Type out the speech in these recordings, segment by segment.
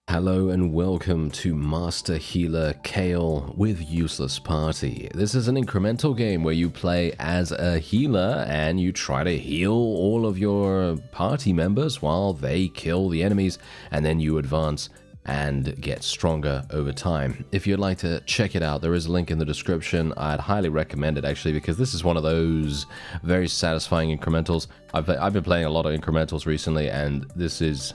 Hello and welcome to Master Healer Kale with Useless Party. This is an incremental game where you play as a healer and you try to heal all of your party members while they kill the enemies, and then you advance and get stronger over time. If you'd like to check it out, there is a link in the description. I'd highly recommend it actually, because this is one of those very satisfying incrementals. I've been playing a lot of incrementals recently, and this is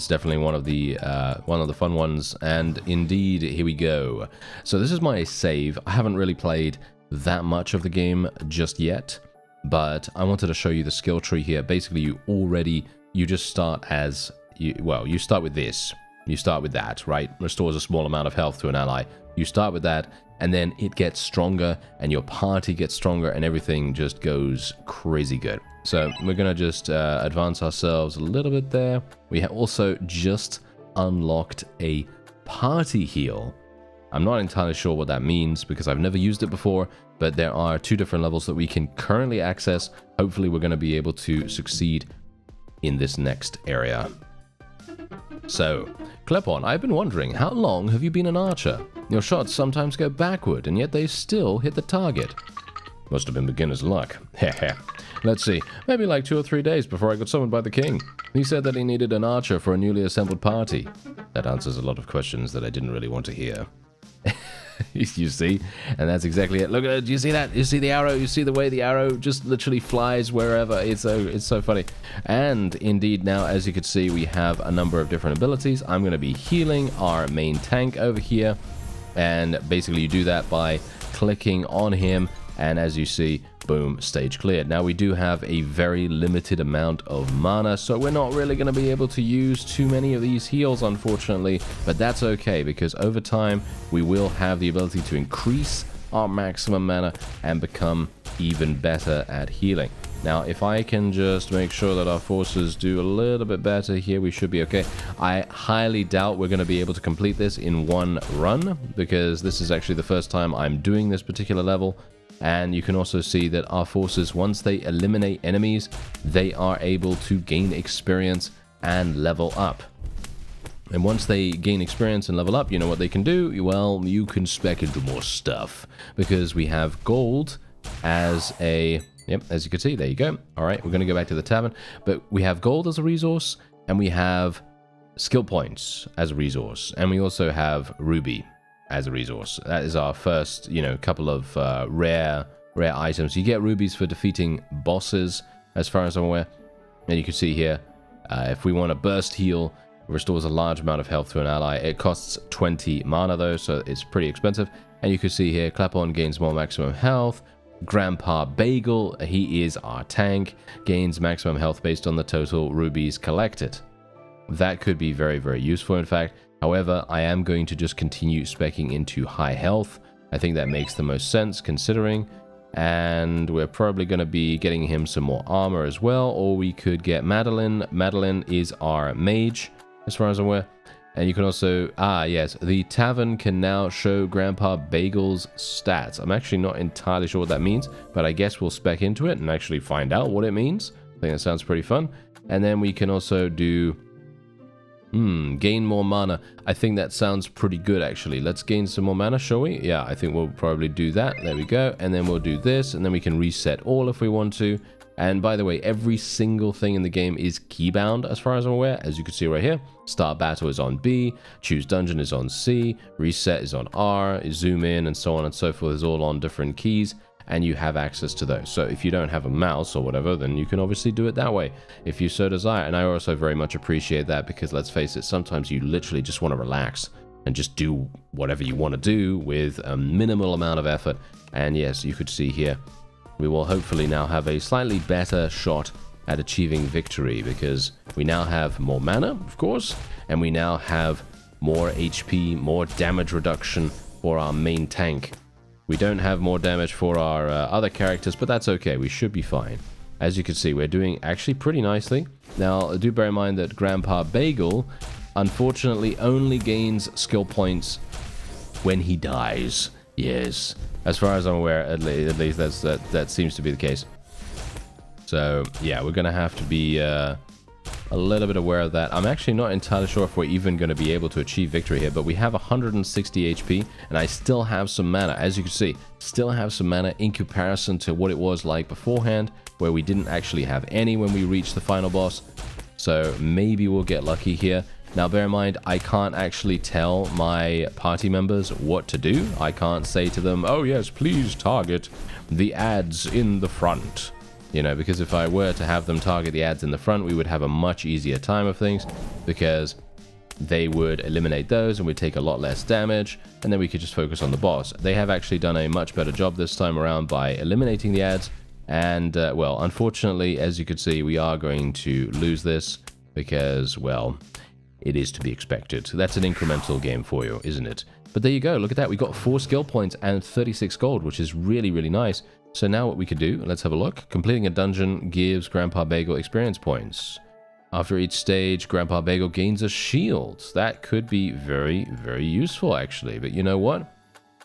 definitely one of the fun ones. And indeed, here we go. So this is my save. I haven't really played that much of the game just yet, but I wanted to show you the skill tree here. Basically, you just start as you start with this. You start with that, right? Restores a small amount of health to an ally. You start with that, and then it gets stronger, and your party gets stronger, and everything just goes crazy good. So we're going to just advance ourselves a little bit there. We have also just unlocked a party heal. I'm not entirely sure what that means because I've never used it before, but there are two different levels that we can currently access. Hopefully we're going to be able to succeed in this next area. So, Klepon, I've been wondering, how long have you been an archer? Your shots sometimes go backward, and yet they still hit the target. Must have been beginner's luck. Heh. Let's see, maybe like 2 or 3 days before I got summoned by the king. He said that he needed an archer for a newly assembled party. That answers a lot of questions that I didn't really want to hear. You see? And that's exactly it. Look at it. Do you see that? You see the arrow? You see the way the arrow just literally flies wherever? It's so funny. And indeed, now, as you can see, we have a number of different abilities. I'm going to be healing our main tank over here. And basically, you do that by clicking on him. And as you see, boom, stage cleared. Now, we do have a very limited amount of mana, so we're not really going to be able to use too many of these heals, unfortunately. But that's okay, because over time, we will have the ability to increase our maximum mana and become even better at healing. Now, if I can just make sure that our forces do a little bit better here, we should be okay. I highly doubt we're going to be able to complete this in one run, because this is actually the first time I'm doing this particular level. And you can also see that our forces, once they eliminate enemies, they are able to gain experience and level up. And once they gain experience and level up, you know what they can do? Well, you can spec into more stuff, because we have gold as a... Yep, as you can see, there you go. All right, we're going to go back to the tavern. But we have gold as a resource, and we have skill points as a resource. And we also have ruby as a resource. That is our first, couple of rare items. You get rubies for defeating bosses, as far as I'm aware. And you can see here, if we want to burst heal, it restores a large amount of health to an ally. It costs 20 mana though, so it's pretty expensive. And you can see here, Klepon gains more maximum health. Grandpa Bagel, he is our tank, gains maximum health based on the total rubies collected. That could be very, very useful, in fact. However, I am going to just continue speccing into high health. I think that makes the most sense, considering. And we're probably going to be getting him some more armor as well. Or we could get Madeline. Madeline is our mage, as far as I'm aware. And you can also... yes, the tavern can now show Grandpa Bagel's stats. I'm actually not entirely sure what that means, but I guess we'll spec into it and actually find out what it means. I think that sounds pretty fun. And then we can also do... gain more mana. I think that sounds pretty good, actually. Let's gain some more mana, shall we? Yeah, I think we'll probably do that. There we go. And then we'll do this, and then we can reset all if we want to. And by the way, every single thing in the game is keybound, as far as I'm aware. As you can see right here, start battle is on B, choose dungeon is on C, reset is on R, zoom in, and so on and so forth is all on different keys. And you have access to those. So if you don't have a mouse or whatever, then you can obviously do it that way if you so desire. And I also very much appreciate that, because let's face it, sometimes you literally just want to relax and just do whatever you want to do with a minimal amount of effort. And yes, you could see here, we will hopefully now have a slightly better shot at achieving victory, because we now have more mana, of course, and we now have more HP, more damage reduction for our main tank. We don't have more damage for our other characters, but that's okay. We should be fine. As you can see, we're doing actually pretty nicely. Now, do bear in mind that Grandpa Bagel, unfortunately, only gains skill points when he dies. Yes, as far as I'm aware, at least that seems to be the case. So, yeah, we're going to have to be a little bit aware of that. I'm actually not entirely sure if we're even going to be able to achieve victory here, but we have 160 HP, and I still have some mana. As you can see, still have some mana in comparison to what it was like beforehand, where we didn't actually have any when we reached the final boss. So maybe we'll get lucky here. Now, bear in mind, I can't actually tell my party members what to do. I can't say to them, oh yes, please target the ads in the front. You know, because if I were to have them target the ads in the front, we would have a much easier time of things, because they would eliminate those and we'd take a lot less damage, and then we could just focus on the boss. They have actually done a much better job this time around by eliminating the ads, and, well, unfortunately, as you can see, we are going to lose this because, well, it is to be expected. That's an incremental game for you, isn't it? But there you go, look at that. We got 4 skill points and 36 gold, which is really, really nice. So now what we could do, let's have a look. Completing a dungeon gives Grandpa Bagel experience points. After each stage, Grandpa Bagel gains a shield. That could be very, very useful, actually. But you know what?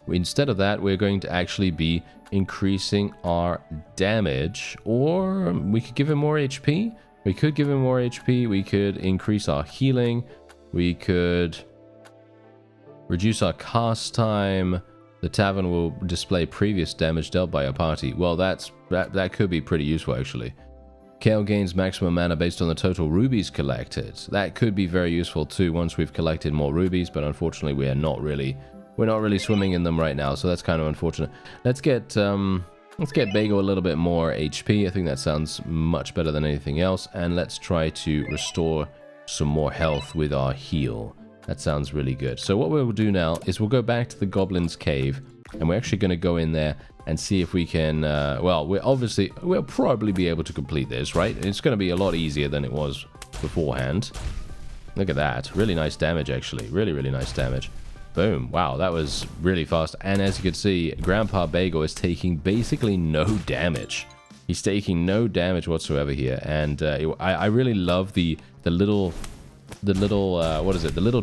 Instead of that, we're going to actually be increasing our damage. Or we could give him more HP. We could give him more HP. We could increase our healing. We could reduce our cast time. The tavern will display previous damage dealt by a party. Well, that could be pretty useful, actually. Kale gains maximum mana based on the total rubies collected. That could be very useful too once we've collected more rubies, but unfortunately we're not really swimming in them right now, so that's kind of unfortunate. Let's get Bagel a little bit more HP. I think that sounds much better than anything else, and let's try to restore some more health with our heal. That sounds really good. So what we'll do now is we'll go back to the Goblin's Cave, and we're actually going to go in there and see if we can, well, we'll probably be able to complete this, right? It's going to be a lot easier than it was beforehand. Look at that. Really nice damage, actually. Really, really nice damage. Boom. Wow, that was really fast. And as you can see, Grandpa Bagel is taking basically no damage. He's taking no damage whatsoever here. And I really love the little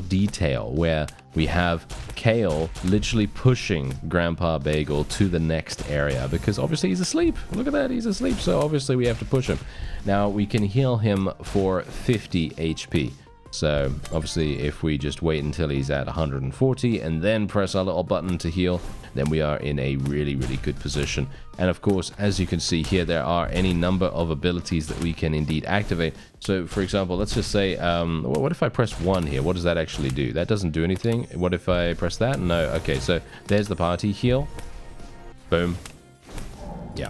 detail where we have Kale literally pushing Grandpa Bagel to the next area, because obviously he's asleep. Look at that, he's asleep, so obviously we have to push him. Now we can heal him for 50 HP. So obviously if we just wait until he's at 140 and then press our little button to heal, then we are in a really, really good position. And of course, as you can see here, there are any number of abilities that we can indeed activate. So for example, let's just say, what if I press 1 here? What does that actually do? That doesn't do anything. What if I press that? No. Okay, so there's the party heal. Boom. Yeah.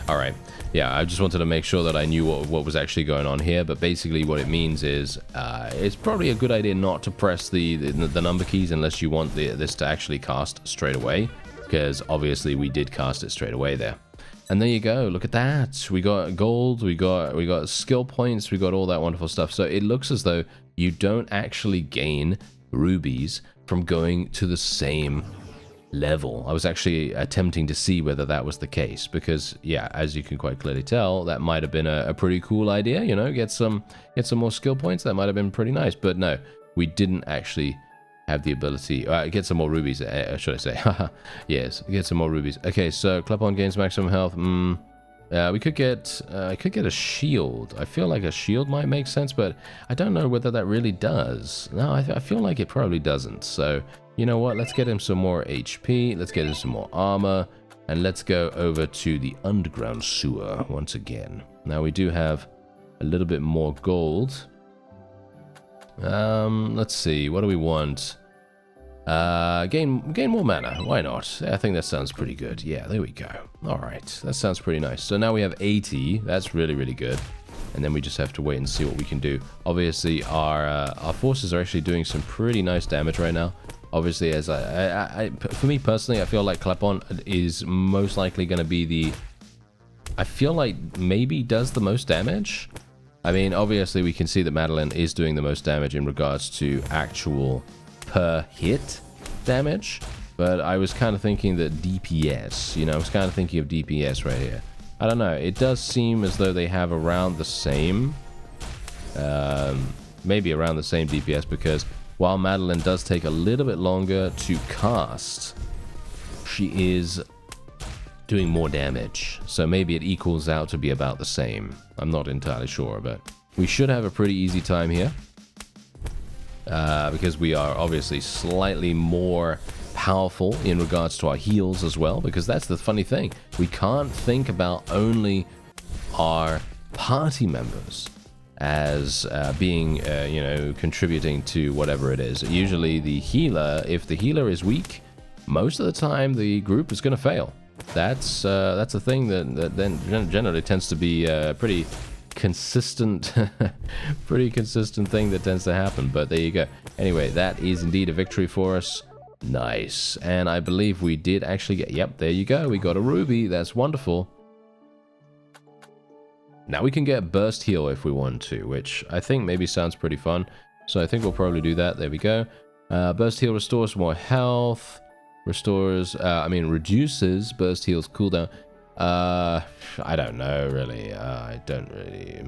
All right. Yeah, I just wanted to make sure that I knew what was actually going on here, but basically what it means is it's probably a good idea not to press the number keys unless you want this to actually cast straight away, because obviously we did cast it straight away there. And there you go, look at that. We got gold, we got skill points, we got all that wonderful stuff. So it looks as though you don't actually gain rubies from going to the same level. I was actually attempting to see whether that was the case, because yeah, as you can quite clearly tell, that might have been a pretty cool idea, you know, get some more skill points. That might have been pretty nice, but no, we didn't actually have the ability, get some more rubies, should I say. Yes, get some more rubies. Okay, so Clap-on gains maximum health. We could get a shield. I feel like a shield might make sense, but I don't know whether that really does. No, I feel like it probably doesn't. So you know what? Let's get him some more HP. Let's get him some more armor. And let's go over to the underground sewer once again. Now we do have a little bit more gold. Let's see. What do we want? Gain more mana. Why not? I think that sounds pretty good. Yeah, there we go. All right. That sounds pretty nice. So now we have 80. That's really, really good. And then we just have to wait and see what we can do. Obviously, our forces are actually doing some pretty nice damage right now. Obviously, as for me personally, I feel like Clap-on is most likely going to be the... I feel like maybe does the most damage. I mean, obviously, we can see that Madeline is doing the most damage in regards to actual per hit damage. But I was kind of thinking that DPS, you know, I was kind of thinking of DPS right here. I don't know. It does seem as though they have around the same, maybe around the same DPS, because while Madeline does take a little bit longer to cast, she is doing more damage. So maybe it equals out to be about the same. I'm not entirely sure, but We should have a pretty easy time here. Because we are obviously slightly more powerful in regards to our heals as well. Because that's the funny thing. We can't think about only our party members as being, you know, contributing to whatever it is. Usually the healer, if the healer is weak, most of the time the group is going to fail. That's a thing that then generally tends to be pretty consistent, pretty consistent thing that tends to happen. But there you go. Anyway, that is indeed a victory for us. Nice. And I believe we did actually get, yep, there you go. We got a ruby. That's wonderful. Now we can get burst heal if we want to, which I think maybe sounds pretty fun. So I think we'll probably do that. There we go. Burst heal restores more health. Reduces burst heal's cooldown. I don't know, really. I don't really...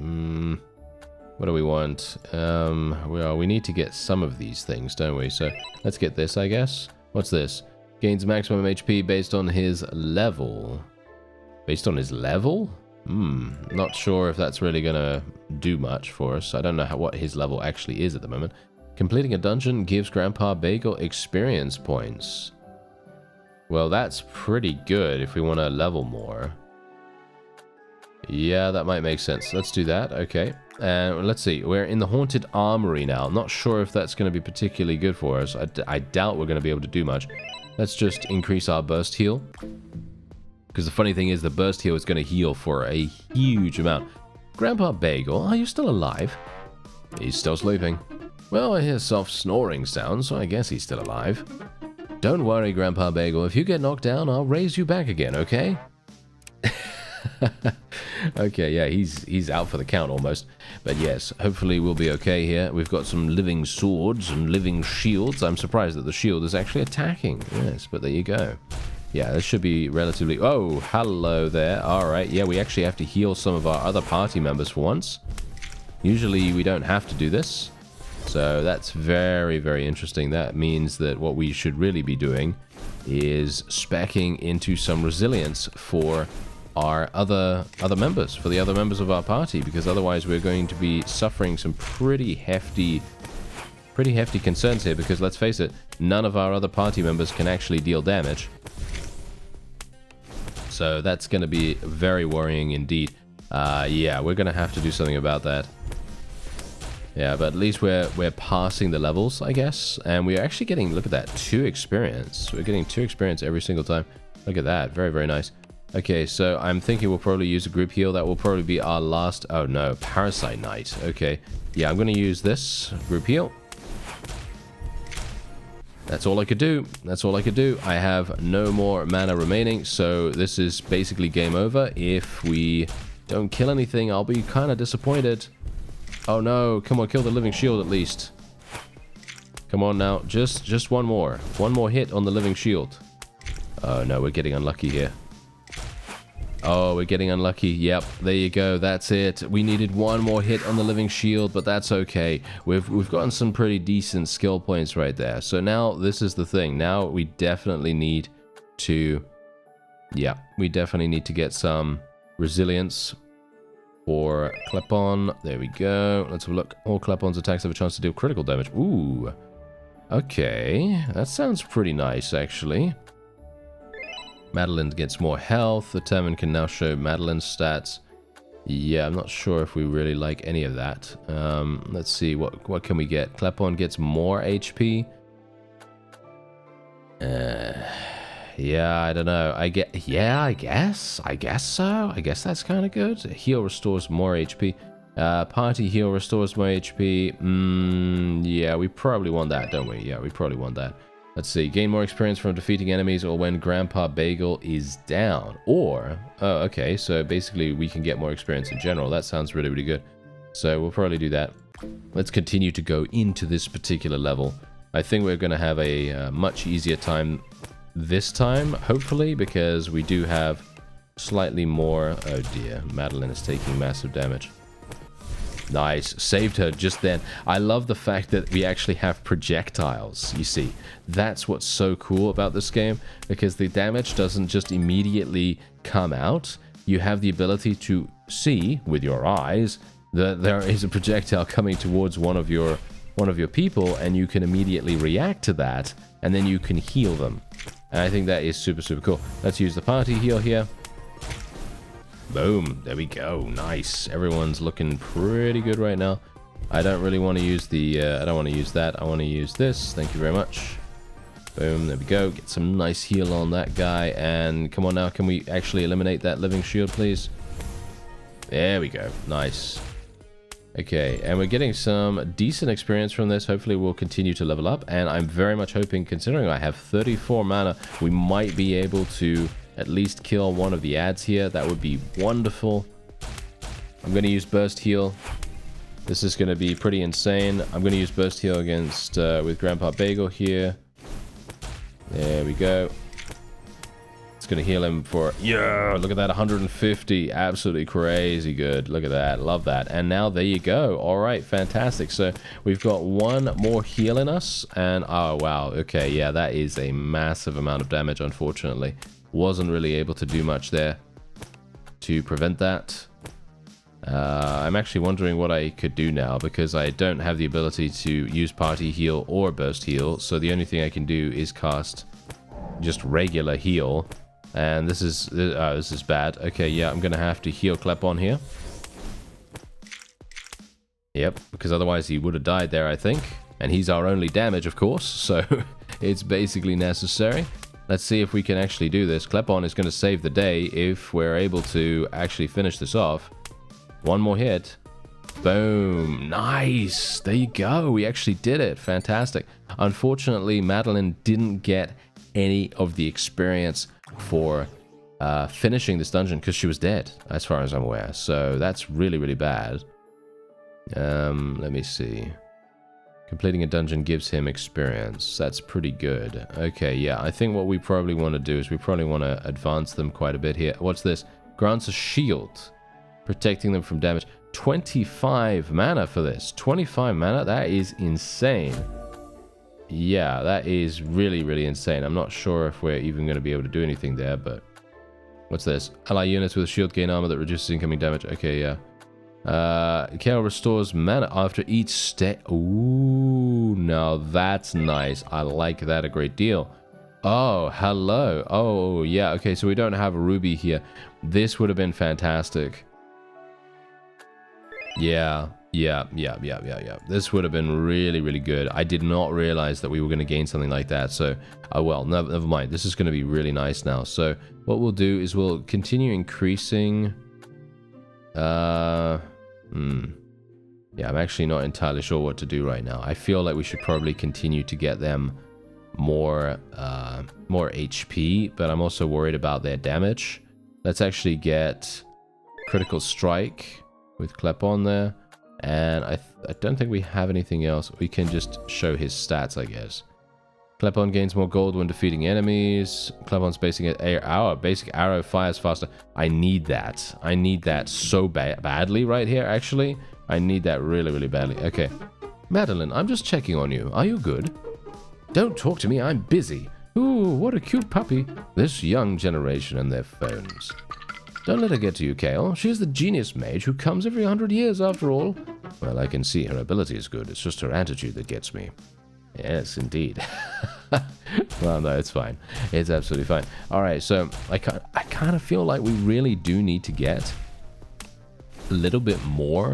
what do we want? Well, we need to get some of these things, don't we? So let's get this, I guess. What's this? Gains maximum HP based on his level. Based on his level? Not sure if that's really gonna do much for us. I don't know what his level actually is at the moment. Completing a dungeon gives Grandpa Bagel experience points. Well, that's pretty good if we want to level more. Yeah, that might make sense. Let's do that. Okay. And let's see. We're in the Haunted Armory now. Not sure if that's going to be particularly good for us. I doubt we're going to be able to do much. Let's just increase our burst heal. Because the funny thing is, the burst heal is going to heal for a huge amount. Grandpa Bagel, are you still alive? He's still sleeping. Well, I hear soft snoring sounds, so I guess he's still alive. Don't worry, Grandpa Bagel. If you get knocked down, I'll raise you back again, okay? Okay, yeah, he's out for the count almost. But yes, hopefully we'll be okay here. We've got some living swords and living shields. I'm surprised that the shield is actually attacking. Yes, but there you go. Yeah, this should be relatively... Oh, hello there. Alright, yeah, we actually have to heal some of our other party members for once. Usually we don't have to do this. So that's very, very interesting. That means that what we should really be doing is speccing into some resilience for our other members, for the other members of our party, because otherwise we're going to be suffering some pretty hefty concerns here, because let's face it, none of our other party members can actually deal damage. So that's going to be very worrying indeed. Yeah, we're going to have to do something about that. Yeah, but at least we're passing the levels, I guess. And we're actually getting, look at that, 2 experience. We're getting 2 experience every single time. Look at that, very, very nice. Okay, so I'm thinking we'll probably use a group heal. That will probably be our last, oh no, Parasite Knight. Okay, yeah, I'm going to use this group heal. That's all I could do. That's all I could do. I have no more mana remaining, so this is basically game over. If we don't kill anything, I'll be kind of disappointed. Oh no, come on, kill the living shield at least. Come on now, just one more. One more hit on the living shield. Oh no, we're getting unlucky here. Oh, we're getting unlucky. Yep, there you go. That's it. We needed one more hit on the living shield, but that's okay. We've gotten some pretty decent skill points right there. So now this is the thing. Now we definitely need to... Yeah, we definitely need to get some resilience for Klepon. There we go. Let's have a look. All Klepon's attacks have a chance to deal critical damage. Ooh. Okay. That sounds pretty nice, actually. Madeline gets more health. The Determine can now show Madeline's stats. Yeah, I'm not sure if we really like any of that. Let's see, what can we get? Klepon gets more HP. Yeah, I don't know. I guess so. I guess that's kind of good. Heal restores more HP. Party heal restores more HP. Yeah, we probably want that, don't we? Yeah, we probably want that. Let's see. Gain more experience from defeating enemies or when Grandpa Bagel is down. Or, oh, okay. So basically we can get more experience in general. That sounds really, really good. So we'll probably do that. Let's continue to go into this particular level. I think we're going to have a much easier time this time, hopefully, because we do have slightly more... Oh dear, Madeline is taking massive damage. Nice, saved her just then. I love the fact that we actually have projectiles, you see. That's what's so cool about this game, because the damage doesn't just immediately come out. You have the ability to see, with your eyes, there is a projectile coming towards one of your people, and you can immediately react to that, and then you can heal them. And I think that is super, super cool. Let's use the party heal here. Boom. There we go. Nice. Everyone's looking pretty good right now. I don't really want to use the... I don't want to use that. I want to use this. Thank you very much. Boom. There we go. Get some nice heal on that guy. And come on now. Can we actually eliminate that living shield, please? There we go. Nice. Okay. And we're getting some decent experience from this. Hopefully we'll continue to level up. And I'm very much hoping, considering I have 34 mana, we might be able to at least kill one of the ads here. That would be wonderful. I'm going to use burst heal. This is going to be pretty insane. I'm going to use burst heal against with Grandpa Bagel here. There we go. It's going to heal him for... Yeah, look at that, 150. Absolutely crazy good. Look at that. Love that. And now there you go. All right, fantastic. So we've got one more heal in us. And oh, wow. Okay, yeah, that is a massive amount of damage, unfortunately. Wasn't really able to do much there to prevent that. I'm actually wondering what I could do now, because I don't have the ability to use party heal or burst heal, so the only thing I can do is cast just regular heal, and this is bad. Okay, yeah, I'm gonna have to heal Klepon here. Yep, because otherwise he would have died there, I think, and he's our only damage, of course, so it's basically necessary. Let's see if we can actually do this. Klepon is going to save the day if we're able to actually finish this off. One more hit. Boom. Nice. There you go. We actually did it. Fantastic. Unfortunately, Madeline didn't get any of the experience for finishing this dungeon because she was dead, as far as I'm aware. So that's really, really bad. Let me see. Completing a dungeon gives him experience. That's pretty good. Okay, yeah. I think what we probably want to do is we probably want to advance them quite a bit here. What's this? Grants a shield. Protecting them from damage. 25 mana for this. 25 mana? That is insane. Yeah, that is really, really insane. I'm not sure if we're even going to be able to do anything there, but... What's this? Ally units with a shield gain armor that reduces incoming damage. Okay, yeah. Kale restores mana after each step. Ooh, now that's nice. I like that a great deal. Oh, hello. Oh, yeah. Okay, so we don't have a ruby here. This would have been fantastic. Yeah. This would have been really, really good. I did not realize that we were going to gain something like that. So, oh well, never mind. This is going to be really nice now. So, what we'll do is we'll continue increasing... Yeah, I'm actually not entirely sure what to do right now. I feel like we should probably continue to get them more HP, but I'm also worried about their damage. Let's actually get critical strike with Klepon there, and I don't think we have anything else. We can just show his stats, I guess. Klepon gains more gold when defeating enemies. Klepon's basic arrow fires faster. I need that. I need that so badly right here, actually. I need that really, really badly. Okay. Madeline, I'm just checking on you. Are you good? Don't talk to me. I'm busy. Ooh, what a cute puppy. This young generation and their phones. Don't let her get to you, Kale. She's the genius mage who comes every 100 years, after all. Well, I can see her ability is good. It's just her attitude that gets me. Yes, indeed. Well, no, it's fine. It's absolutely fine. All right, so I kind of feel like we really do need to get a little bit more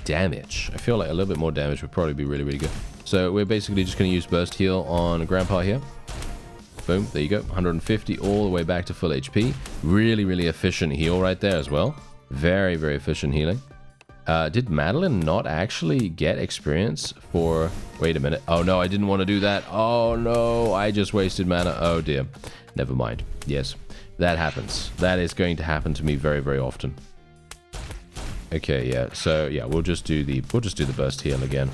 damage. I feel like a little bit more damage would probably be really, really good. So we're basically just going to use burst heal on Grandpa here. Boom, there you go. 150 all the way back to full HP. Really, really efficient heal right there as well. Very, very efficient healing. Did Madeline not actually get experience for... Wait a minute. Oh, no, I didn't want to do that. Oh, no, I just wasted mana. Oh, dear. Never mind. Yes, that happens. That is going to happen to me very, very often. Okay, yeah. So, yeah, we'll just do the burst heal again.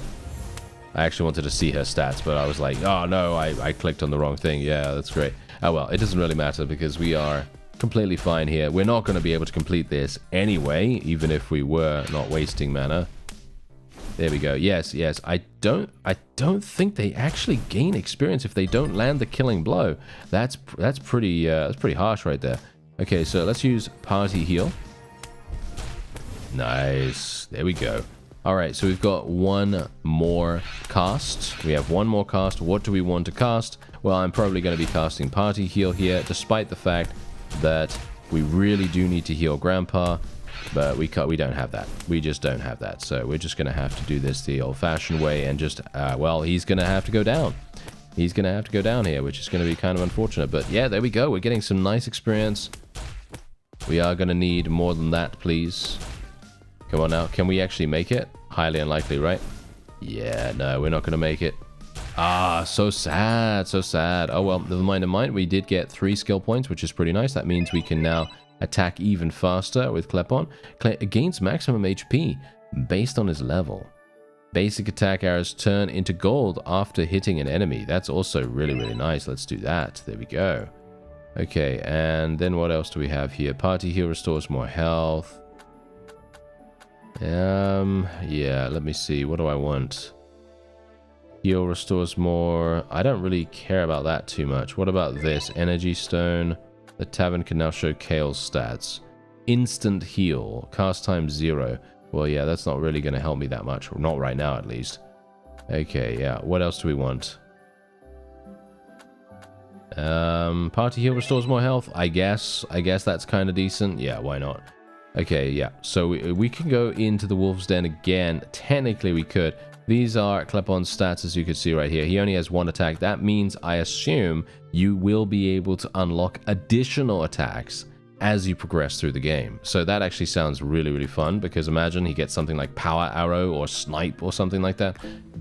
I actually wanted to see her stats, but I was like, oh, no, I clicked on the wrong thing. Yeah, that's great. Oh, well, it doesn't really matter because we are... completely fine here. We're not going to be able to complete this anyway, even if we were not wasting mana. There we go. Yes, yes. I don't think they actually gain experience if they don't land the killing blow. That's pretty harsh right there. Okay, so let's use party heal. Nice. There we go. All right, so we've got one more cast. We have one more cast. What do we want to cast? Well, I'm probably going to be casting Party Heal here, despite the fact that we really do need to heal Grandpa, but we don't have that. We just don't have that. So we're just going to have to do this the old-fashioned way and just, well, he's going to have to go down. He's going to have to go down here, which is going to be kind of unfortunate. But yeah, there we go. We're getting some nice experience. We are going to need more than that, please. Come on now. Can we actually make it? Highly unlikely, right? Yeah, no, we're not going to make it. Ah, so sad, so sad. Oh, well, never mind. We did get 3 skill points, which is pretty nice. That means we can now attack even faster with Klepon. Gains maximum HP based on his level. Basic attack arrows turn into gold after hitting an enemy. That's also really, really nice. Let's do that. There we go. Okay, and then what else do we have here? Party Heal restores more health. Yeah, let me see. What do I want? Heal restores more. I don't really care about that too much. What about this? Energy Stone. The tavern can now show Kale's stats. Instant heal. Cast time 0. Well, yeah, that's not really going to help me that much. Not right now, at least. Okay, yeah. What else do we want? Party Heal restores more health. I guess that's kind of decent. Yeah, why not? Okay, yeah. So we can go into the Wolf's Den again. Technically, we could. These are Klepon's stats, as you can see right here. He only has 1 attack. That means, I assume, you will be able to unlock additional attacks as you progress through the game. So that actually sounds really, really fun, because imagine he gets something like Power Arrow or Snipe or something like that.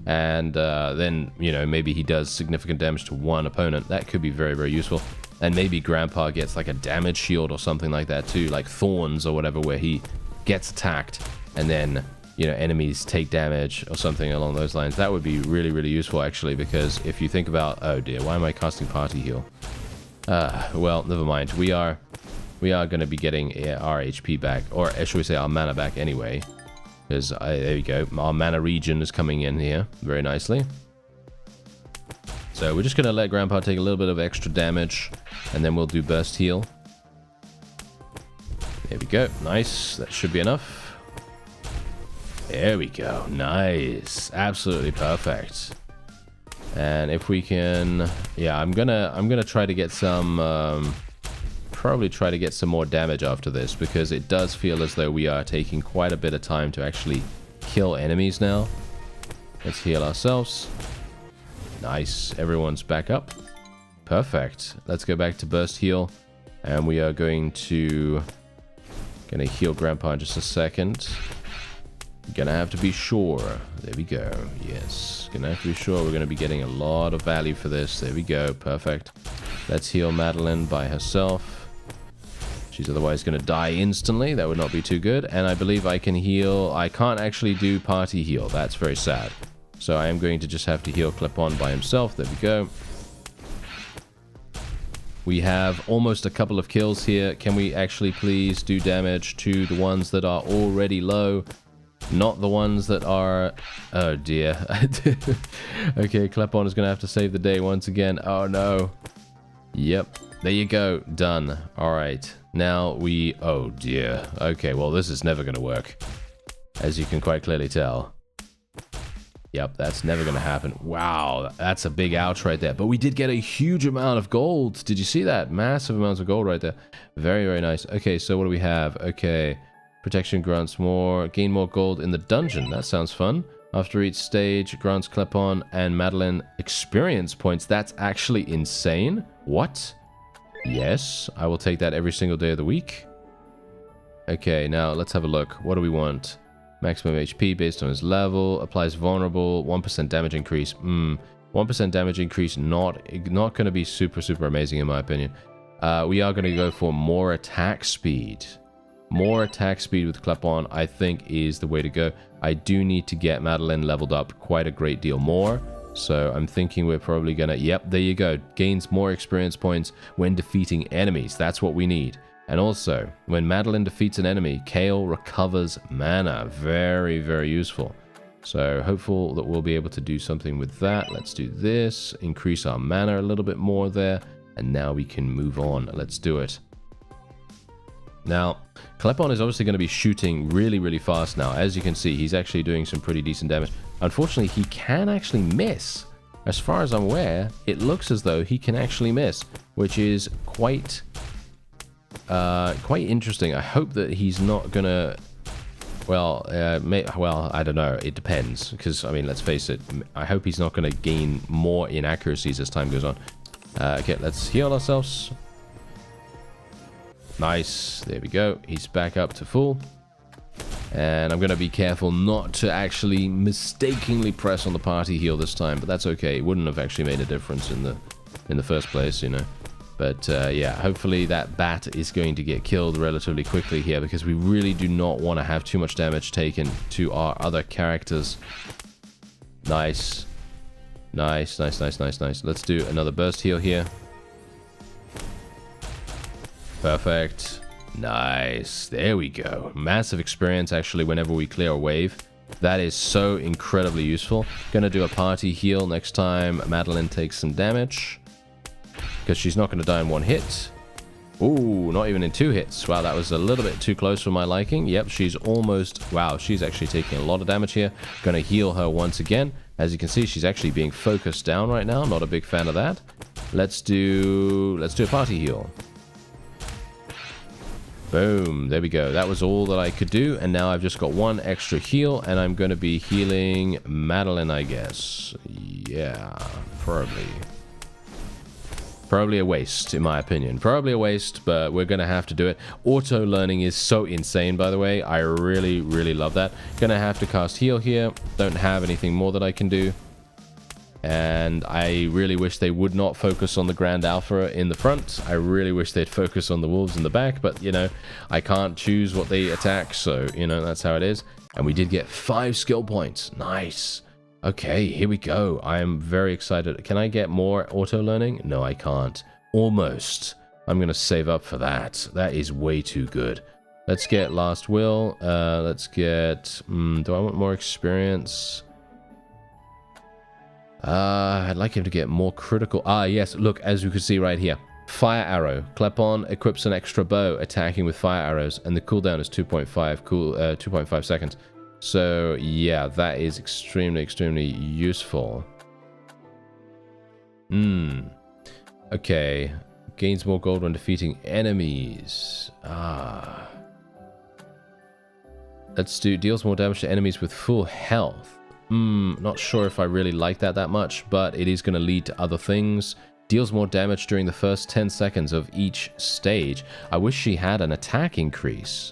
And then, you know, maybe he does significant damage to one opponent. That could be very, very useful. And maybe Grandpa gets like a damage shield or something like that too, like Thorns or whatever, where he gets attacked and then, you know, enemies take damage or something along those lines. That would be really, really useful, actually, because if you think about... Oh dear, why am I casting Party Heal? Well, never mind. We are going to be getting our HP back, or should we say our mana back anyway, because there we go. Our mana regen is coming in here very nicely. So we're just going to let Grandpa take a little bit of extra damage, and then we'll do Burst Heal. There we go. Nice. That should be enough. There we go. Nice. Absolutely perfect. And if we can... Yeah, I'm gonna try to get some... probably try to get some more damage after this, because it does feel as though we are taking quite a bit of time to actually kill enemies now. Let's heal ourselves. Nice. Everyone's back up. Perfect. Let's go back to Burst Heal, and we are going to heal Grandpa in just a second. Gonna have to be sure. There we go. Yes. Gonna have to be sure we're gonna be getting a lot of value for this. There we go. Perfect. Let's heal Madeline by herself. She's otherwise gonna die instantly. That would not be too good. And I believe I can heal... I can't actually do Party Heal. That's very sad. So I am going to just have to heal Klepon by himself. There we go. We have almost a couple of kills here. Can we actually please do damage to the ones that are already low? Not the ones that are... Oh dear. Okay, Klepon is going to have to save the day once again. Oh no. Yep. There you go. Done. Alright. Now we... Oh dear. Okay, well this is never going to work, as you can quite clearly tell. Yep, that's never going to happen. Wow, that's a big ouch right there. But we did get a huge amount of gold. Did you see that? Massive amounts of gold right there. Very, very nice. Okay, so what do we have? Okay, protection grants more. Gain more gold in the dungeon. That sounds fun. After each stage, grants Klepon and Madeline experience points. That's actually insane. What? Yes, I will take that every single day of the week. Okay, now let's have a look. What do we want? Maximum HP based on his level. Applies vulnerable. 1% damage increase. 1% damage increase. Not going to be super, super amazing in my opinion. We are going to go for more attack speed. More attack speed with Klepon, I think, is the way to go. I do need to get Madeline leveled up quite a great deal more. So I'm thinking we're probably going to... Yep, there you go. Gains more experience points when defeating enemies. That's what we need. And also, when Madeline defeats an enemy, Kale recovers mana. Very, very useful. So hopeful that we'll be able to do something with that. Let's do this. Increase our mana a little bit more there. And now we can move on. Let's do it. Now, Klepon is obviously going to be shooting really, really fast now. As you can see, he's actually doing some pretty decent damage. Unfortunately, he can actually miss. As far as I'm aware, it looks as though he can actually miss, which is quite interesting. I hope that he's not going to... Well, well, I don't know. It depends. Because, I mean, let's face it. I hope he's not going to gain more inaccuracies as time goes on. Okay, let's heal ourselves. Nice. There we go. He's back up to full. And I'm going to be careful not to actually mistakenly press on the party heal this time. But that's okay. It wouldn't have actually made a difference in the first place, you know. But yeah, hopefully that bat is going to get killed relatively quickly here, because we really do not want to have too much damage taken to our other characters. Nice. Nice, nice, nice, nice, nice. Let's do another burst heal here. Perfect. Nice. There we go. Massive experience, actually, whenever we clear a wave. That is so incredibly useful. Gonna do a party heal next time Madeline takes some damage, because she's not going to die in one hit. Ooh, not even in 2 hits. Wow, that was a little bit too close for my liking. Yep, she's almost... Wow, she's actually taking a lot of damage here. Going to heal her once again. As you can see, she's actually being focused down right now. Not a big fan of that. Let's do a party heal. Boom, there we go. That was all that I could do. And now I've just got 1 extra heal, and I'm going to be healing Madeline, I guess. Yeah, probably. Probably a waste, in my opinion. Probably a waste, but we're going to have to do it. Auto-learning is so insane, by the way. I really, really love that. Going to have to cast heal here. Don't have anything more that I can do. And I really wish they would not focus on the Grand Alpha in the front. I really wish they'd focus on the wolves in the back. But, you know, I can't choose what they attack. So, you know, that's how it is. And we did get 5 skill points. Nice. Okay, here we go. I am very excited. Can I get more auto-learning? No, I can't. Almost. I'm going to save up for that. That is way too good. Let's get Last Will. Let's get... do I want more experience? I'd like him to get more critical... Ah, yes. Look, as you can see right here. Fire Arrow. Klepon equips an extra bow attacking with fire arrows, and the cooldown is 2.5 seconds. So, yeah, that is extremely, extremely useful. Okay. Gains more gold when defeating enemies. Let's do deals more damage to enemies with full health. Not sure if I really like that much, but it is going to lead to other things. Deals more damage during the first 10 seconds of each stage. I wish she had an attack increase.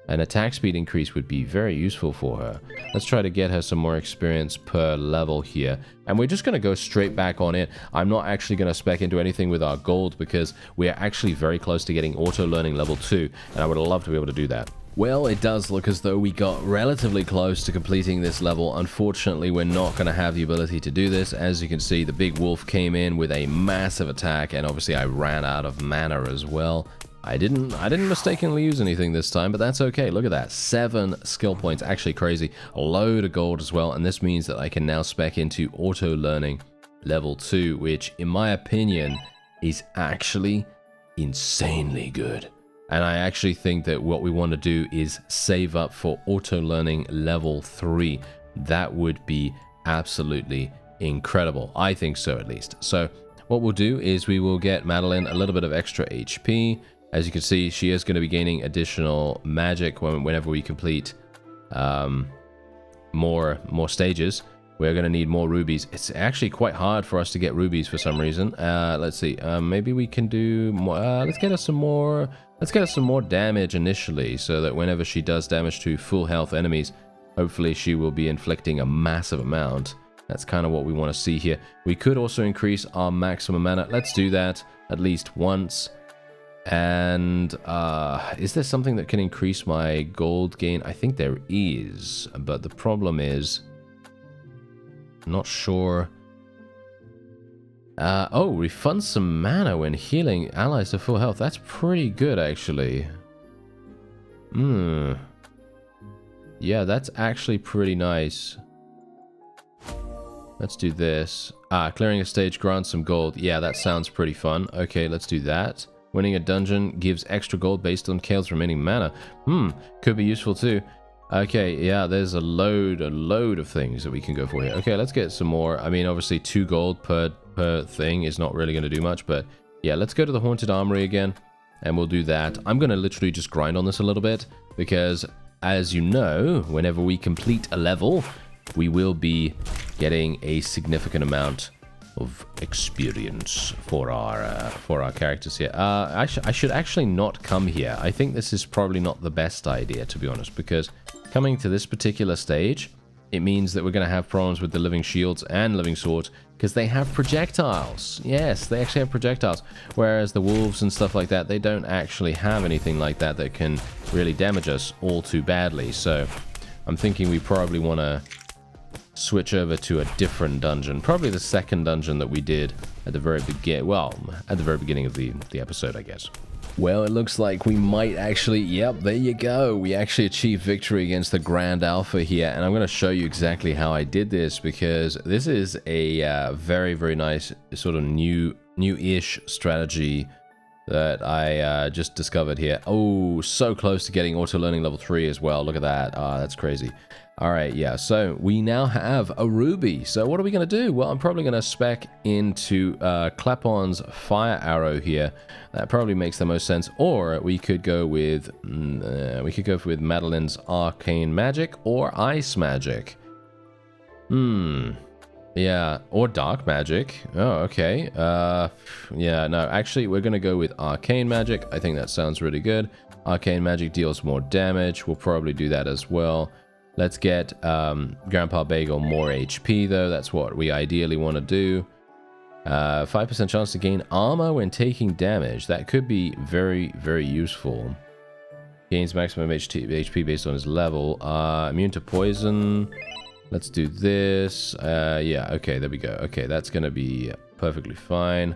An attack speed increase would be very useful for her. Let's try to get her some more experience per level here. And we're just going to go straight back on it. I'm not actually going to spec into anything with our gold, because we are actually very close to getting auto-learning level 2. And I would love to be able to do that. Well, it does look as though we got relatively close to completing this level. Unfortunately, we're not going to have the ability to do this. As you can see, the big wolf came in with a massive attack, and obviously I ran out of mana as well. I didn't mistakenly use anything this time, but that's okay. Look at that. 7 skill points. Actually crazy. A load of gold as well, and this means that I can now spec into auto-learning level 2, which, in my opinion, is actually insanely good. And I actually think that what we want to do is save up for auto-learning level 3. That would be absolutely incredible. I think so, at least. So what we'll do is we will get Madeline a little bit of extra HP. As you can see, she is going to be gaining additional magic whenever we complete more stages. We're going to need more rubies. It's actually quite hard for us to get rubies for some reason. Let's see. Maybe we can do more. Let's get us some more. Let's get us some more damage initially, so that whenever she does damage to full health enemies, hopefully she will be inflicting a massive amount. That's kind of what we want to see here. We could also increase our maximum mana. Let's do that at least once. And is there something that can increase my gold gain? I think there is, but the problem is, I'm not sure. Oh, refund some mana when healing allies to full health. That's pretty good, actually. Yeah, that's actually pretty nice. Let's do this. Clearing a stage grants some gold. Yeah, that sounds pretty fun. Okay, let's do that. Winning a dungeon gives extra gold based on Kale's remaining mana. Could be useful too. Okay, yeah, there's a load of things that we can go for here. Okay, let's get some more. I mean, obviously 2 gold per thing is not really going to do much, but yeah, let's go to the Haunted Armory again, and we'll do that. I'm going to literally just grind on this a little bit, because as you know, whenever we complete a level, we will be getting a significant amount of experience for our characters here. I should actually not come here. I think this is probably not the best idea, to be honest, because coming to this particular stage, it means that we're going to have problems with the living shields and living swords, because they have projectiles. Yes, they actually have projectiles, whereas the wolves and stuff like that, they don't actually have anything like that that can really damage us all too badly. So I'm thinking we probably want to switch over to a different dungeon, probably the second dungeon that we did at the very beginning. Well, at the very beginning of the episode, I guess. Well, it looks like we might actually, yep, there you go. We actually achieved victory against the Grand Alpha here, and I'm going to show you exactly how I did this, because this is a very, very nice sort of new-ish strategy that I just discovered here. Oh, so close to getting auto-learning level 3 as well. Look at that. That's crazy. All right, yeah, so we now have a ruby. So what are we going to do? Well, I'm probably going to spec into Klepon's fire arrow here. That probably makes the most sense. Or we could go with Madeline's arcane magic or ice magic. Yeah, or dark magic. Oh, okay. Yeah, no, actually, we're going to go with arcane magic. I think that sounds really good. Arcane magic deals more damage. We'll probably do that as well. Let's get Grandpa Bagel more HP, though. That's what we ideally want to do. 5% chance to gain armor when taking damage. That could be very, very useful. Gains maximum HP based on his level. Immune to poison. Let's do this. Yeah, okay, there we go. Okay, that's going to be perfectly fine.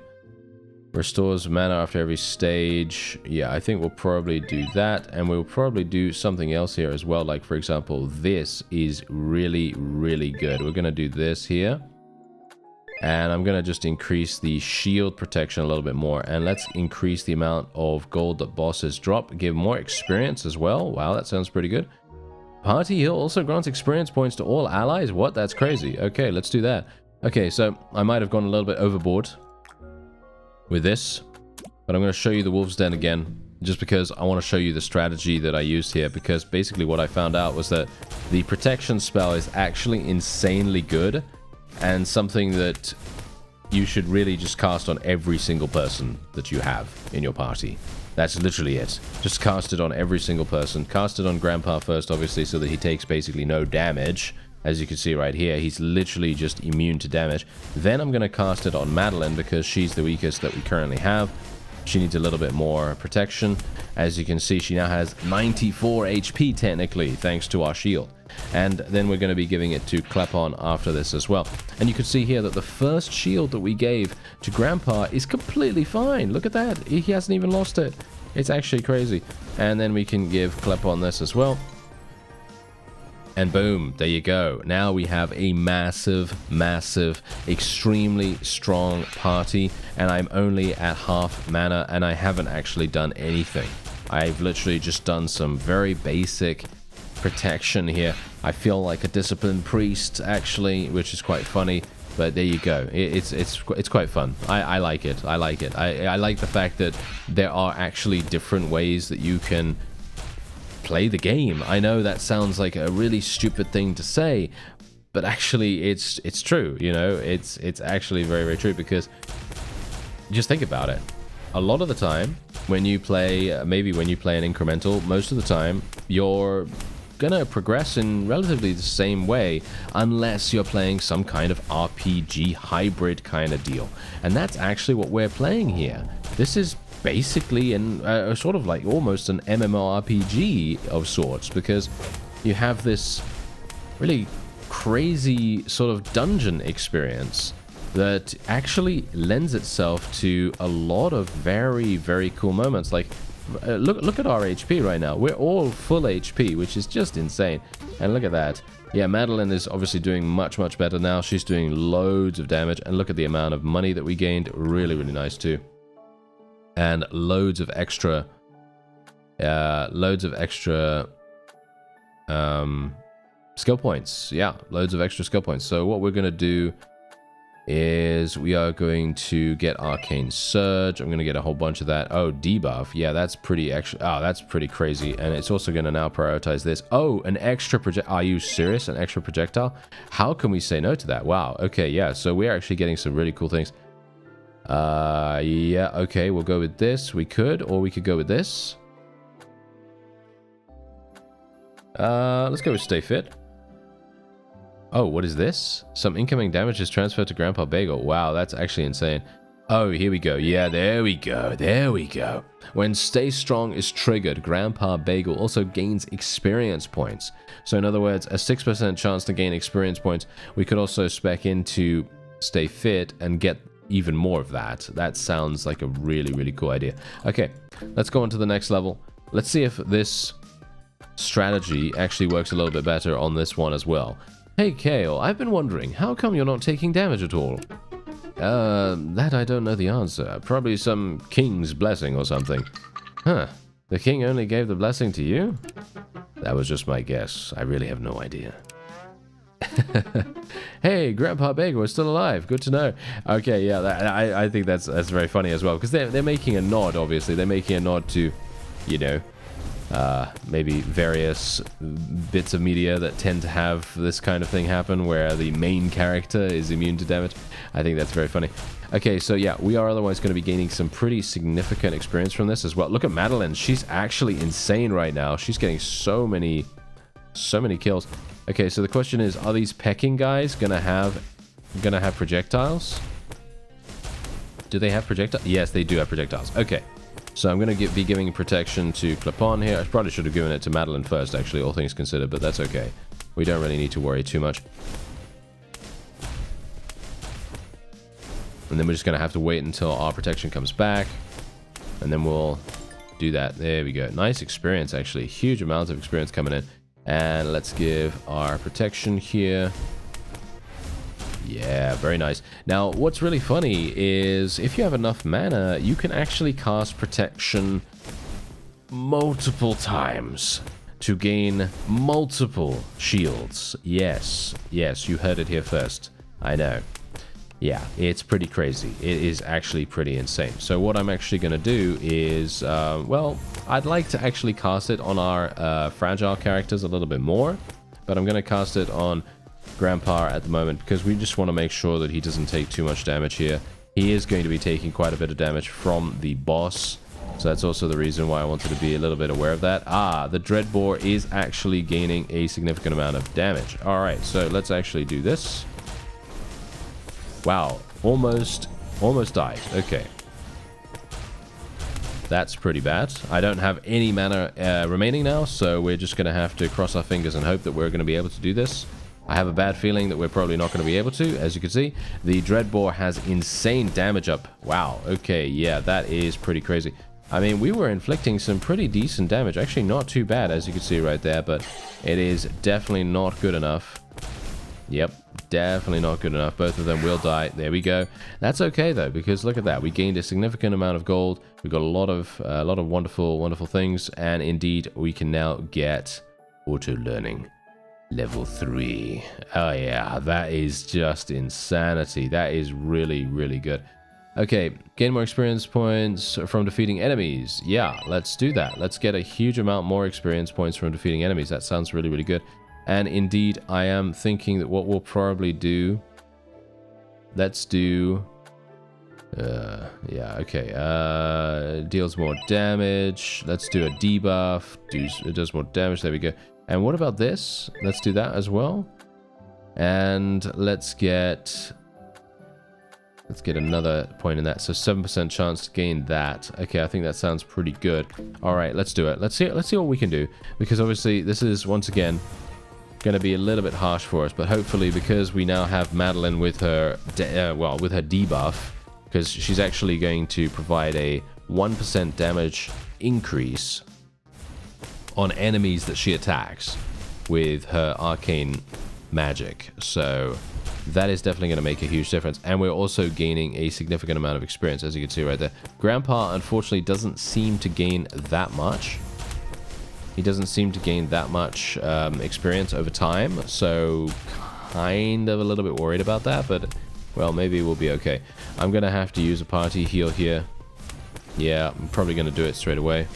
Restores mana after every stage. Yeah, I think we'll probably do that. And we'll probably do something else here as well. Like, for example, this is really, really good. We're going to do this here. And I'm going to just increase the shield protection a little bit more. And let's increase the amount of gold that bosses drop. Give more experience as well. Wow, that sounds pretty good. Party heal also grants experience points to all allies. What? That's crazy. Okay, let's do that. Okay, so I might have gone a little bit overboard with this, but I'm going to show you the Wolf's Den again, just because I want to show you the strategy that I used here, because basically what I found out was that the protection spell is actually insanely good, and something that you should really just cast on every single person that you have in your party. That's literally it. Just cast it on every single person. Cast it on Grandpa first, obviously, so that he takes basically no damage. As you can see right here, he's literally just immune to damage. Then I'm going to cast it on Madeline, because she's the weakest that we currently have. She needs a little bit more protection. As you can see, she now has 94 HP technically, thanks to our shield. And then we're going to be giving it to Klepon after this as well. And you can see here that the first shield that we gave to Grandpa is completely fine. Look at that. He hasn't even lost it. It's actually crazy. And then we can give Klepon this as well. And boom, there you go. Now we have a massive, extremely strong party, and I'm only at half mana, and I haven't actually done anything. I've literally just done some very basic protection here. I feel like a disciplined priest, actually, which is quite funny. But there you go. It's quite fun. I like it. I like it. I like the fact that there are actually different ways that you can play the game. I know that sounds like a really stupid thing to say, but actually it's true, you know. It's actually very, very true, because just think about it. A lot of the time when you play, maybe when you play an incremental, most of the time you're gonna progress in relatively the same way, unless you're playing some kind of RPG hybrid kind of deal. And that's actually what we're playing here. This is basically a sort of like almost an MMORPG of sorts, because you have this really crazy sort of dungeon experience that actually lends itself to a lot of very, very cool moments. Like, look at our HP right now. We're all full HP, which is just insane. And look at that. Yeah, Madeline is obviously doing much, much better now. She's doing loads of damage, and look at the amount of money that we gained. Really, really nice too. and loads of extra skill points. Yeah, loads of extra skill points. So what we're going to do is we are going to get Arcane Surge. I'm going to get a whole bunch of that. Oh, debuff. Yeah, that's pretty extra. Oh, that's pretty crazy. And it's also going to now prioritize this. Oh, an extra project. Are you serious? An extra projectile? How can we say no to that? Wow. Okay, yeah. So we're actually getting some really cool things. Yeah, okay. We'll go with this. We could, or we could go with this. Let's go with Stay Fit. Oh, what is this? Some incoming damage is transferred to Grandpa Bagel. Wow, that's actually insane. Oh, here we go. Yeah, there we go. There we go. When Stay Strong is triggered, Grandpa Bagel also gains experience points. So in other words, a 6% chance to gain experience points. We could also spec into Stay Fit and get even more of that. That sounds like a really, really cool idea. Okay, let's go on to the next level. Let's see if this strategy actually works a little bit better on this one as well. Hey Kale, I've been wondering, how come you're not taking damage at all? That I don't know the answer. Probably some king's blessing or something. Huh, the king only gave the blessing to you? That was just my guess. I really have no idea. Hey, Grandpa Bagel is still alive. Good to know. Okay, yeah, I think that's very funny as well, because they're making a nod, obviously. They're making a nod to, you know, maybe various bits of media that tend to have this kind of thing happen where the main character is immune to damage. I think that's very funny. Okay, so yeah, we are otherwise going to be gaining some pretty significant experience from this as well. Look at Madeline. She's actually insane right now. She's getting so many kills. Okay, so the question is, are these pecking guys gonna have projectiles? Do they have projectiles? Yes, they do have projectiles. Okay. So I'm going to be giving protection to Clip-On here. I probably should have given it to Madeline first, actually, all things considered, but that's okay. We don't really need to worry too much. And then we're just going to have to wait until our protection comes back. And then we'll do that. There we go. Nice experience, actually. Huge amounts of experience coming in. And let's give our protection here. Yeah, very nice. Now, what's really funny is if you have enough mana, you can actually cast protection multiple times to gain multiple shields. Yes, you heard it here first. I know. Yeah, it's pretty crazy. It is actually pretty insane. So what I'm actually going to do is, well, I'd like to actually cast it on our fragile characters a little bit more, but I'm going to cast it on Grandpa at the moment because we just want to make sure that he doesn't take too much damage here. He is going to be taking quite a bit of damage from the boss, so that's also the reason why I wanted to be a little bit aware of that. Ah, the Dreadbore is actually gaining a significant amount of damage. Alright, so let's actually do this. Wow, almost died. Okay. That's pretty bad. I don't have any mana remaining now, so we're just going to have to cross our fingers and hope that we're going to be able to do this. I have a bad feeling that we're probably not going to be able to. As you can see, the Dreadbore has insane damage up. Wow, okay, yeah, that is pretty crazy. I mean, we were inflicting some pretty decent damage. Actually, not too bad, as you can see right there, but it is definitely not good enough. Yep, definitely not good enough. Both of them will die. There we go. That's okay, though, because look at that. We gained a significant amount of gold. We got a lot of wonderful things, and indeed, we can now get auto-learning. Level 3. Oh yeah, that is just insanity. That is really, really good. Okay, gain more experience points from defeating enemies. Yeah, let's do that. Let's get a huge amount more experience points from defeating enemies. That sounds really, really good. And indeed, I am thinking that what we'll probably do... Let's do... yeah, okay. Deals more damage. Let's do a debuff. It does more damage. There we go. And what about this? Let's do that as well. And let's get another point in that. So 7% chance to gain that. Okay, I think that sounds pretty good. All right, let's do it. Let's see what we can do. Because obviously this is once again going to be a little bit harsh for us, but hopefully because we now have Madeline with her with her debuff, because she's actually going to provide a 1% damage increase on enemies that she attacks with her arcane magic. So that is definitely going to make a huge difference. And we're also gaining a significant amount of experience, as you can see right there. Grandpa, unfortunately, doesn't seem to gain that much. He doesn't seem to gain that much experience over time, so kind of a little bit worried about that, but, well, maybe we'll be okay. I'm going to have to use a party heal here. Yeah, I'm probably going to do it straight away.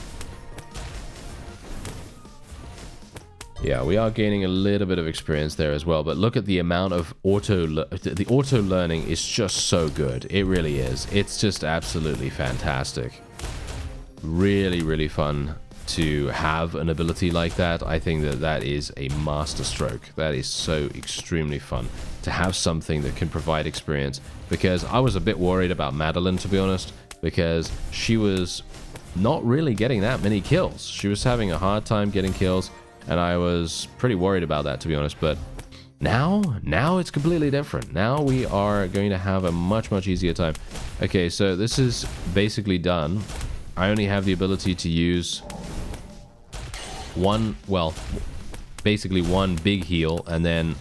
Yeah, we are gaining a little bit of experience there as well, but look at the amount of the auto learning is just so good. It really is. It's just absolutely fantastic. Really, really fun to have an ability like that. I think that that is a master stroke. That is so extremely fun to have something that can provide experience, because I was a bit worried about Madeline, to be honest, because she was not really getting that many kills. She was having a hard time getting kills. And I was pretty worried about that, to be honest. But now it's completely different. Now we are going to have a much, much easier time. Okay, so this is basically done. I only have the ability to use one, well, basically one big heal and then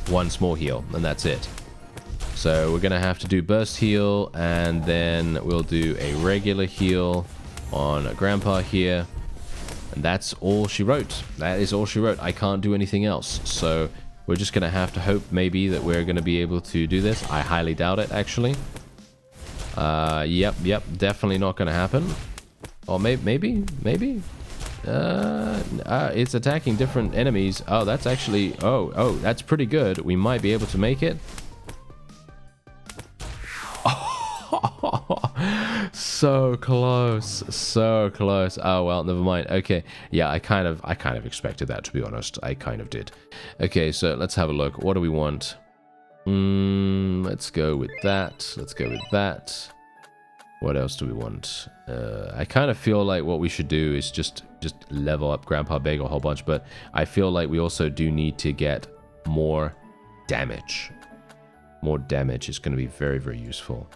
one small heal, and that's it. So we're going to have to do burst heal, and then we'll do a regular heal on Grandpa here. And that's all she wrote. That is all she wrote. I can't do anything else. So we're just going to have to hope maybe that we're going to be able to do this. I highly doubt it, actually. Yep, definitely not going to happen. Or maybe. It's attacking different enemies. Oh, that's actually... Oh, that's pretty good. We might be able to make it. So close, so close. Oh well, never mind. Okay, yeah, I kind of expected that, to be honest. I kind of did. Okay, so let's have a look. What do we want? Let's go with that. Let's go with that. What else do we want? I kind of feel like what we should do is just level up Grandpa Big a whole bunch, but I feel like we also do need to get more damage. More damage is going to be very, very useful.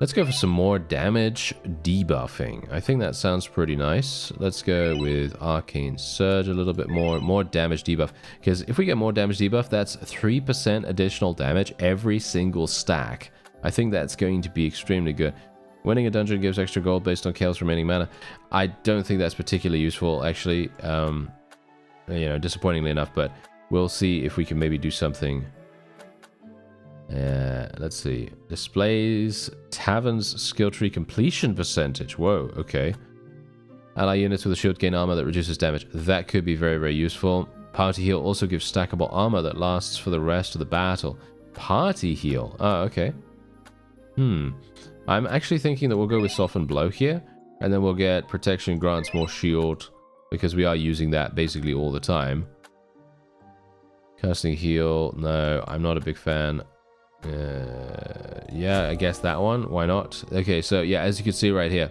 Let's go for some more damage debuffing. I think that sounds pretty nice. Let's go with Arcane Surge a little bit more damage debuff. Because if we get more damage debuff, that's 3% additional damage every single stack. I think that's going to be extremely good. Winning a dungeon gives extra gold based on Kale's remaining mana. I don't think that's particularly useful, actually. You know, disappointingly enough, but we'll see if we can maybe do something. Let's see. Displays Tavern's skill tree completion percentage. Whoa, okay. Ally units with a shield gain armor that reduces damage. That could be very, very useful. Party heal also gives stackable armor that lasts for the rest of the battle. Party heal. Oh, okay. I'm actually thinking that we'll go with Soften Blow here, and then we'll get protection grants more shield, because we are using that basically all the time. Casting heal. No, I'm not a big fan. Yeah, I guess that one. Why not? Okay, so yeah, as you can see right here,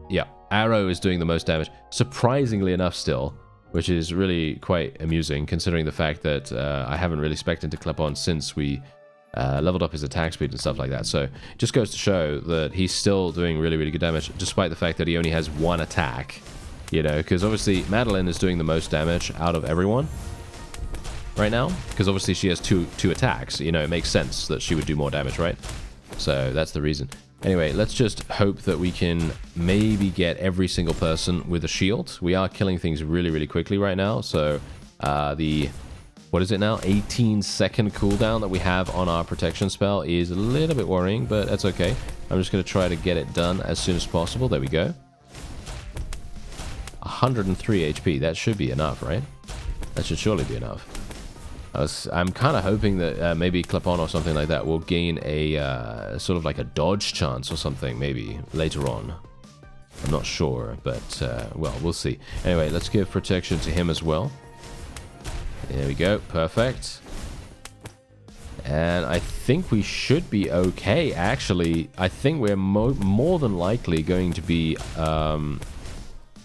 yeah, Arrow is doing the most damage, surprisingly enough still, which is really quite amusing considering the fact that I haven't really spec'd into Clip-On since we leveled up his attack speed and stuff like that. So it just goes to show that he's still doing really, really good damage, despite the fact that he only has one attack, you know, because obviously Madeline is doing the most damage out of everyone right now, because obviously she has two attacks. You know, it makes sense that she would do more damage, right? So that's the reason. Anyway, let's just hope that we can maybe get every single person with a shield. We are killing things really, really quickly right now. So what is it now? 18-second cooldown that we have on our protection spell is a little bit worrying, but that's okay. I'm just going to try to get it done as soon as possible. There we go. 103 HP. That should be enough, right? That should surely be enough. I'm kind of hoping that maybe Clip-On or something like that will gain a sort of like a dodge chance or something maybe later on. I'm not sure, but well, we'll see. Anyway, let's give protection to him as well. There we go. Perfect. And I think we should be okay, actually. I think we're more than likely going to be,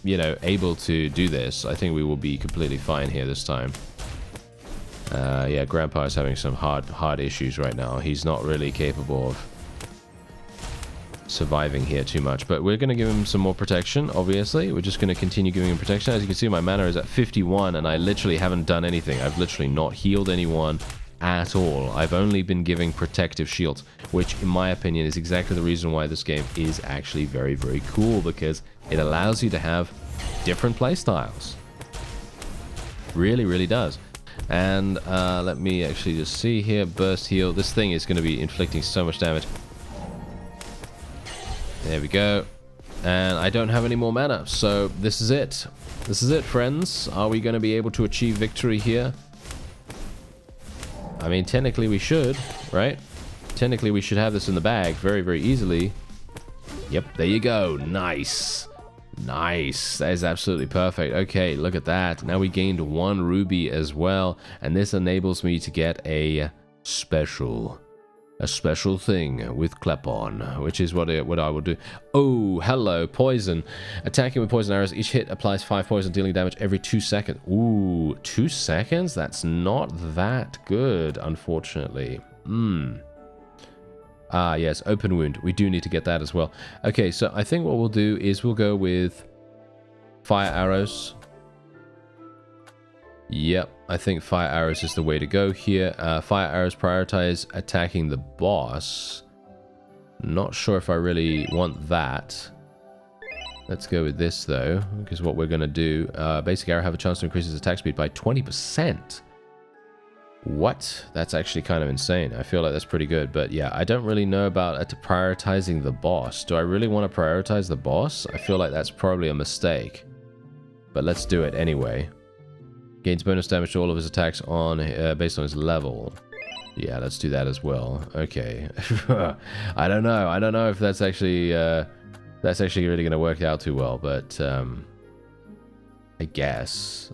you know, able to do this. I think we will be completely fine here this time. Yeah, Grandpa is having some hard issues right now. He's not really capable of surviving here too much. But we're going to give him some more protection, obviously. We're just going to continue giving him protection. As you can see, my mana is at 51, and I literally haven't done anything. I've literally not healed anyone at all. I've only been giving protective shields, which in my opinion is exactly the reason why this game is actually very, very cool, because it allows you to have different playstyles. Really, really does. And let me actually just see here. Burst heal. This thing is going to be inflicting so much damage. There we go. And I don't have any more mana, so this is it. This is it, friends. Are we going to be able to achieve victory here? I mean, technically we should, right? Technically we should have this in the bag very, very easily. Yep, there you go. Nice. Nice. That is absolutely perfect. Okay, look at that. Now we gained 1 ruby as well, and this enables me to get a special thing with Klepon, which is what I will do. Oh, hello, poison. Attacking with poison arrows. Each hit applies 5 poison, dealing damage every 2 seconds. Ooh, 2 seconds? That's not that good, unfortunately. Ah, yes, open wound. We do need to get that as well. Okay, so I think what we'll do is we'll go with fire arrows. Yep, I think fire arrows is the way to go here. Fire arrows prioritize attacking the boss. Not sure if I really want that. Let's go with this though, because what we're going to do, basic arrow have a chance to increase its attack speed by 20%. What? That's actually kind of insane. I feel like that's pretty good, but yeah, I don't really know about prioritizing the boss. Do I really want to prioritize the boss? I feel like that's probably a mistake, but let's do it anyway. Gains bonus damage to all of his attacks on based on his level. Yeah, let's do that as well. Okay. I don't know. I don't know if that's actually really going to work out too well, but I guess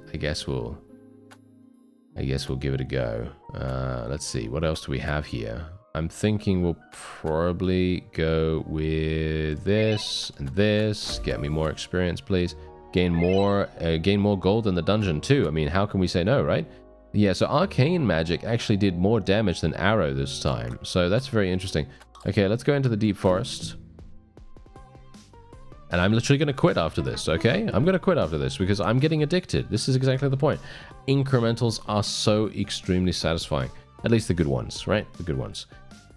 we'll give it a go. Let's see. What else do we have here? I'm thinking we'll probably go with this and this. Get me more experience, please. Gain more gold in the dungeon too. I mean, how can we say no, right? Yeah, so arcane magic actually did more damage than arrow this time. So that's very interesting. Okay, let's go into the deep forest. And I'm literally going to quit after this, okay? I'm going to quit after this because I'm getting addicted. This is exactly the point. Incrementals are so extremely satisfying. At least the good ones, right? The good ones.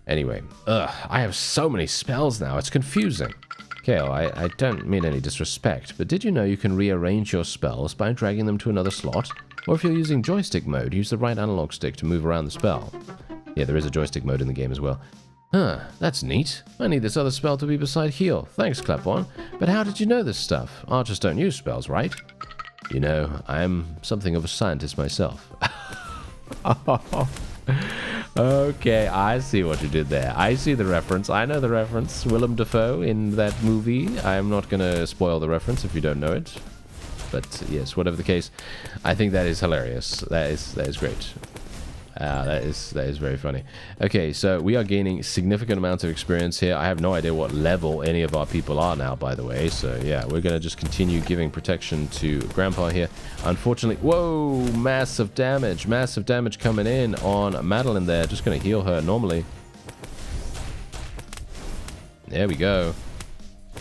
Anyway, I have so many spells now. It's confusing. Kale, I don't mean any disrespect, but did you know you can rearrange your spells by dragging them to another slot? Or if you're using joystick mode, use the right analog stick to move around the spell. Yeah, there is a joystick mode in the game as well. Huh, that's neat. I need this other spell to be beside heal. Thanks, Klepon. But how did you know this stuff? Archers don't use spells, right? You know, I am something of a scientist myself. Okay, I see what you did there. I see the reference. I know the reference. Willem Dafoe in that movie. I'm not going to spoil the reference if you don't know it. But yes, whatever the case, I think that is hilarious. That is great. That is very funny. Okay, so we are gaining significant amounts of experience here. I have no idea what level any of our people are now, by the way. So yeah, we're going to just continue giving protection to Grandpa here. Unfortunately, whoa, massive damage coming in on Madeline there. Just going to heal her normally. There we go.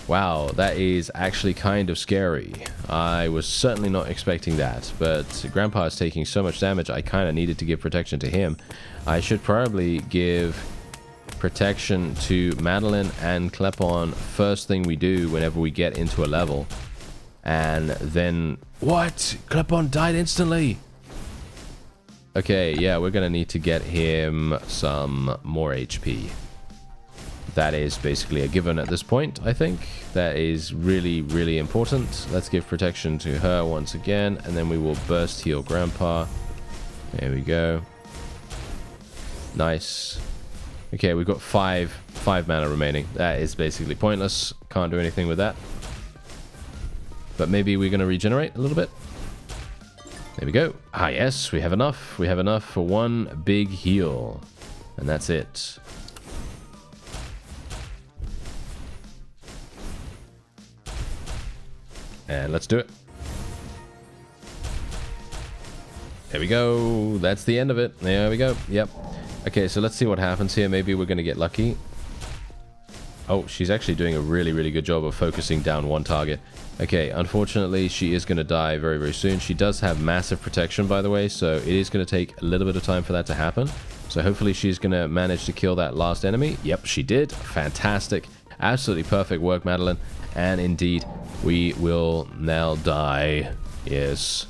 Wow, that is actually kind of scary. I was certainly not expecting that, but Grandpa is taking so much damage, I kind of needed to give protection to him. I should probably give protection to Madeline and Klepon first thing we do whenever we get into a level. And then... What? Klepon died instantly! Okay, yeah, we're gonna need to get him some more HP. That is basically a given at this point, I think. That is really, really important. Let's give protection to her once again, and then we will burst heal Grandpa. There we go. Nice. Okay, we've got five mana remaining. That is basically pointless. Can't do anything with that. But maybe we're going to regenerate a little bit. There we go. Ah, yes, we have enough. We have enough for one big heal. And that's it. And let's do it. There we go. That's the end of it. There we go. Yep. Okay, so let's see what happens here. Maybe we're going to get lucky. Oh, she's actually doing a really, really good job of focusing down one target. Okay, unfortunately, she is going to die very, very soon. She does have massive protection, by the way, so it is going to take a little bit of time for that to happen. So hopefully she's going to manage to kill that last enemy. Yep, she did. Fantastic. Absolutely perfect work, Madeline. And indeed, we will now die. Yes.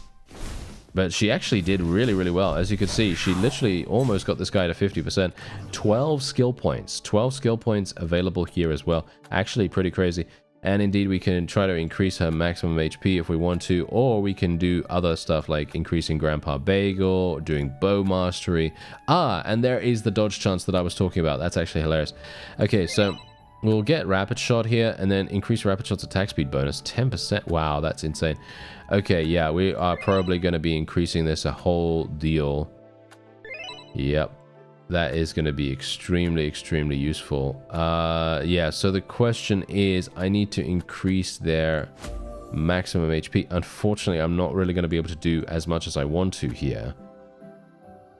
But she actually did really, really well. As you can see, she literally almost got this guy to 50%. 12 skill points. 12 skill points available here as well. Actually, pretty crazy. And indeed, we can try to increase her maximum HP if we want to, or we can do other stuff like increasing Grandpa Bagel, doing bow mastery. Ah, and there is the dodge chance that I was talking about. That's actually hilarious. Okay, so we'll get rapid shot here and then increase rapid shot's attack speed bonus 10%. Wow, that's insane. Okay, yeah, we are probably going to be increasing this a whole deal. Yep. That is going to be extremely, extremely useful. Yeah, so the question is, I need to increase their maximum HP. Unfortunately, I'm not really going to be able to do as much as I want to here.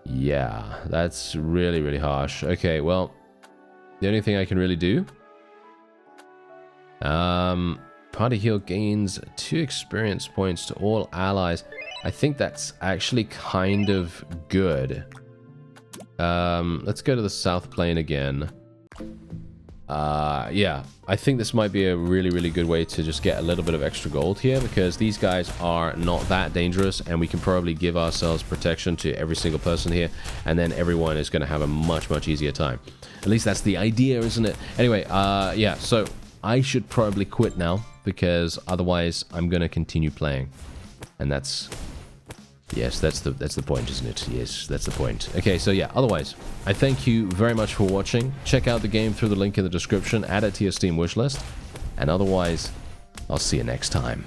Yeah, that's really, really harsh. Okay, well, the only thing I can really do... Party heal gains 2 experience points to all allies. I think that's actually kind of good. Let's go to the South Plane again. Yeah, I think this might be a really, really good way to just get a little bit of extra gold here, because these guys are not that dangerous, and we can probably give ourselves protection to every single person here, and then everyone is going to have a much, much easier time. At least that's the idea, isn't it? Anyway, yeah, so I should probably quit now, because otherwise I'm going to continue playing. And that's... Yes, that's the point, isn't it? Yes, that's the point. Okay, so yeah, otherwise, I thank you very much for watching. Check out the game through the link in the description. Add it to your Steam wishlist. And otherwise, I'll see you next time.